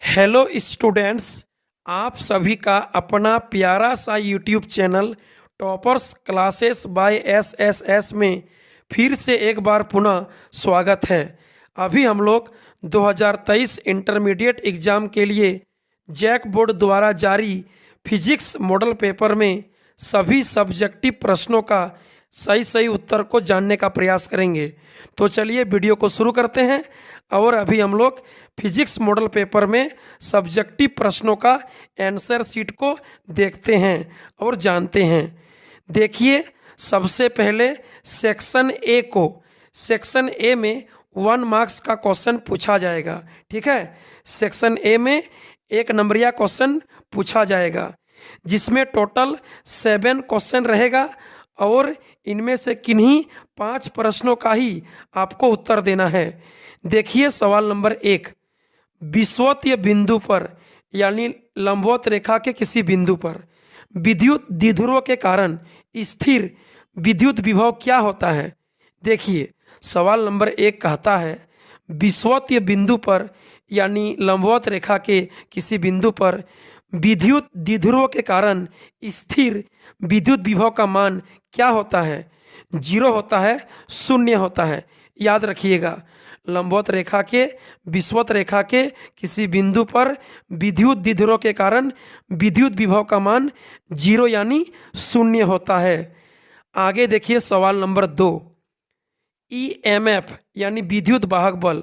Hello students, आप सभी का अपना प्यारा सा YouTube channel toppers classes bye SSS में फिर से एक बार पुनः स्वागत है। अभी हम लोग 2023 इंटरमीडिएट एग्ज़ाम के लिए जैक बोर्ड द्वारा जारी फिजिक्स मॉडल पेपर में सभी सब्जेक्टिव प्रश्नों का सही सही उत्तर को जानने का प्रयास करेंगे। तो चलिए वीडियो को शुरू करते हैं और अभी हम लोग फिजिक्स मॉडल पेपर में सब्जेक्टिव प्रश्नों का आंसर शीट को देखते हैं और जानते हैं। देखिए, सबसे पहले सेक्शन ए में 1 मार्क्स का क्वेश्चन पूछा जाएगा। ठीक है, सेक्शन ए में 1 नंबरिया क्वेश्चन पूछा जाएगा जिसमें टोटल 7 क्वेश्चन रहेगा और इनमें से किन्हीं 5 प्रश्नों का ही आपको उत्तर देना है। देखिए सवाल नंबर 1, विषुवतीय बिंदु पर यानी लंबवत रेखा के किसी बिंदु पर विद्युत द्विध्रुव के कारण स्थिर विद्युत विभव क्या होता है। देखिए सवाल नंबर 1 कहता है विषुवतीय बिंदु पर यानी लंबवत रेखा के किसी बिंदु पर विद्युत द्विध्रुव के कारण स्थिर विद्युत विभव का मान क्या होता है। 0 होता है, 0 होता है। याद रखिएगा, लंबवत रेखा के विषुवत रेखा के किसी बिंदु पर विद्युत द्विध्रुव के कारण विद्युत विभव का मान 0 यानी 0 होता है। आगे देखिए सवाल नंबर 2, ईएमएफ यानी विद्युत वाहक बल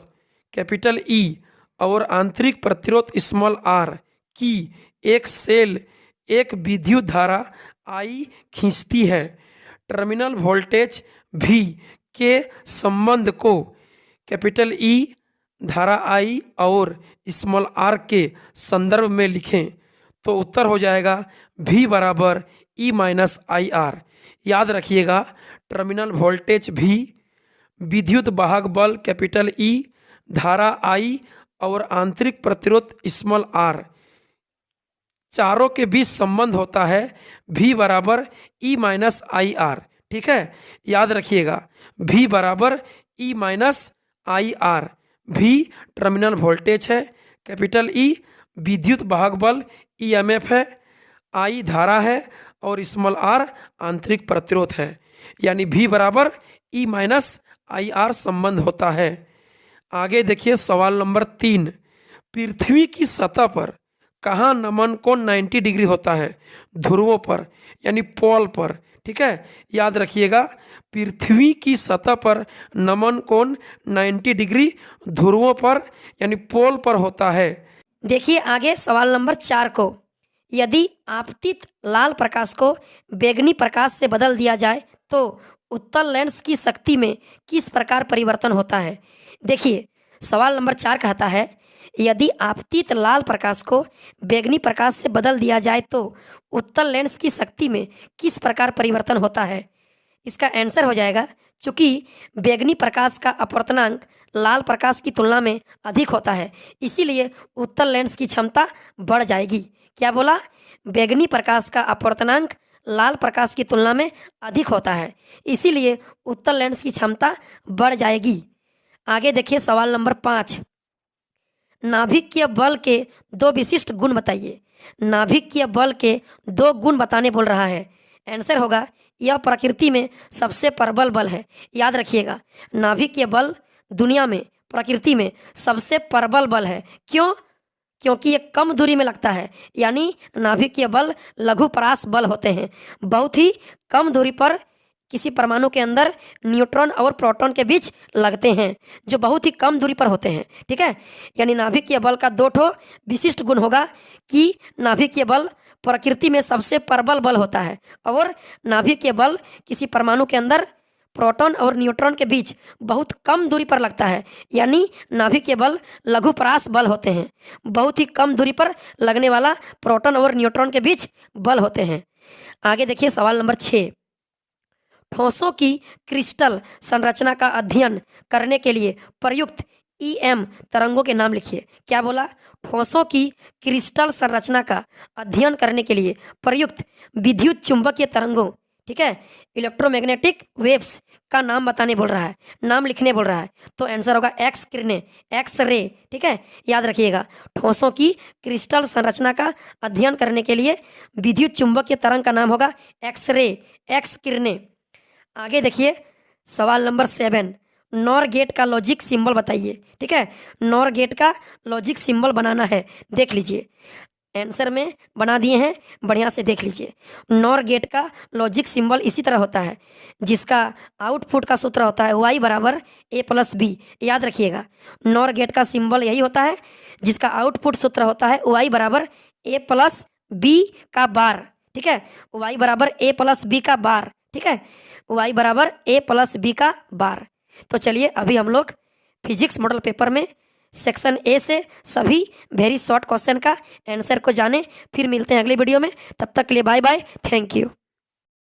कैपिटल ई और आंतरिक प्रतिरोध स्मॉल आर की एक सेल एक विद्युत धारा आई खींचती है। टर्मिनल वोल्टेज V के संबंध को कैपिटल ई धारा I और स्मॉल r के संदर्भ में लिखें तो उत्तर हो जाएगा V बराबर E माइनस आई आर। याद रखिएगा, टर्मिनल वोल्टेज V, विद्युत वाहक बल कैपिटल E, धारा I और आंतरिक प्रतिरोध स्मॉल r, चारों के बीच संबंध होता है V बराबर E माइनस आई आर। ठीक है, याद रखिएगा, V बराबर E minus I R. V terminal voltage है, कैपिटल E विद्युत वाहक बल EMF है, I धारा है और स्मॉल r आंतरिक प्रतिरोध है। यानी V बराबर E माइनस आई आर संबंध होता है। आगे देखिए सवाल नंबर 3, पृथ्वी की सतह पर कहाँ नमन कोण 90 डिग्री होता है। ध्रुवों पर यानी पोल पर। ठीक है, याद रखिएगा, पृथ्वी की सतह पर नमन कोण 90 डिग्री ध्रुवों पर यानी पोल पर होता है। देखिए आगे सवाल नंबर 4 को, यदि आपतित लाल प्रकाश को बैंगनी प्रकाश से बदल दिया जाए तो उत्तल लेंस की शक्ति में किस प्रकार परिवर्तन होता है। देखिए सवाल नंबर 4 कहता है यदि आपतित लाल प्रकाश को बैंगनी प्रकाश से बदल दिया जाए तो उत्तल लेंस की शक्ति में किस प्रकार परिवर्तन होता है। इसका आंसर हो जाएगा, चूंकि बैंगनी प्रकाश का अपवर्तनांक लाल प्रकाश की तुलना में अधिक होता है, इसीलिए उत्तल लेंस की क्षमता बढ़ जाएगी। क्या बोला? बैंगनी प्रकाश का अपवर्तनांक लाल प्रकाश की तुलना में अधिक होता है, इसीलिए उत्तल लेंस की क्षमता बढ़ जाएगी। आगे देखिए सवाल नंबर 5, नाभिकीय बल के 2 विशिष्ट गुण बताइए। नाभिकीय बल के 2 गुण बताने बोल रहा है। आंसर होगा, यह प्रकृति में सबसे प्रबल बल है। याद रखिएगा, नाभिकीय बल दुनिया में प्रकृति में सबसे प्रबल बल है। क्यों? क्योंकि ये कम दूरी में लगता है, यानी नाभिकीय बल लघु परास बल होते हैं। बहुत ही कम दूरी पर किसी परमाणु के अंदर न्यूट्रॉन और प्रोटॉन के बीच लगते हैं, जो बहुत ही कम दूरी पर होते हैं। ठीक है, यानी नाभिकीय बल का 2 विशिष्ट गुण होगा कि नाभिकीय बल प्रकृति में सबसे प्रबल बल होता है और नाभिकीय बल किसी परमाणु के अंदर प्रोटॉन और न्यूट्रॉन के बीच बहुत कम दूरी पर लगता है, यानी नाभिकीय बल लघु परास बल होते हैं। बहुत ही कम दूरी पर लगने वाला प्रोटॉन और न्यूट्रॉन के बीच बल होते हैं। आगे देखिए सवाल नंबर 6, ठोसों की क्रिस्टल संरचना का अध्ययन करने के लिए प्रयुक्त EM तरंगों के नाम लिखिए। क्या बोला? ठोसों की क्रिस्टल संरचना का अध्ययन करने के लिए प्रयुक्त विद्युत चुंबकीय तरंगों। ठीक है, इलेक्ट्रोमैग्नेटिक वेव्स का नाम बताने बोल रहा है, नाम लिखने बोल रहा है, तो आंसर होगा एक्स किरणें, एक्स रे। ठीक है, याद रखिएगा। ठोसों की क्रिस्टल संरचना का अध्ययन करने के लिए विद्युत चुंबकीय तरंग का नाम होगा एक्स रे, एक्स किरणें। आगे देखिए सवाल नंबर 7, नॉर गेट का लॉजिक सिंबल बताइए। ठीक है, नॉर गेट का लॉजिक सिंबल बनाना है, देख लीजिए आंसर में बना दिए हैं, बढ़िया से देख लीजिए। नॉर गेट का लॉजिक सिंबल इसी तरह होता है, जिसका आउटपुट का सूत्र होता है y बराबर a प्लस बी। याद रखिएगा, नॉर गेट का सिंबल यही होता है जिसका आउटपुट सूत्र होता है y बराबर a प्लस बी का बार। ठीक है, y बराबर a प्लस बी का बार। ठीक है, y बराबर a प्लस बी का बार। तो चलिए अभी हम लोग फिजिक्स मॉडल पेपर में सेक्शन ए से सभी वेरी शॉर्ट क्वेश्चन का आंसर को जाने, फिर मिलते हैं अगली वीडियो में। तब तक के लिए बाय बाय, थैंक यू।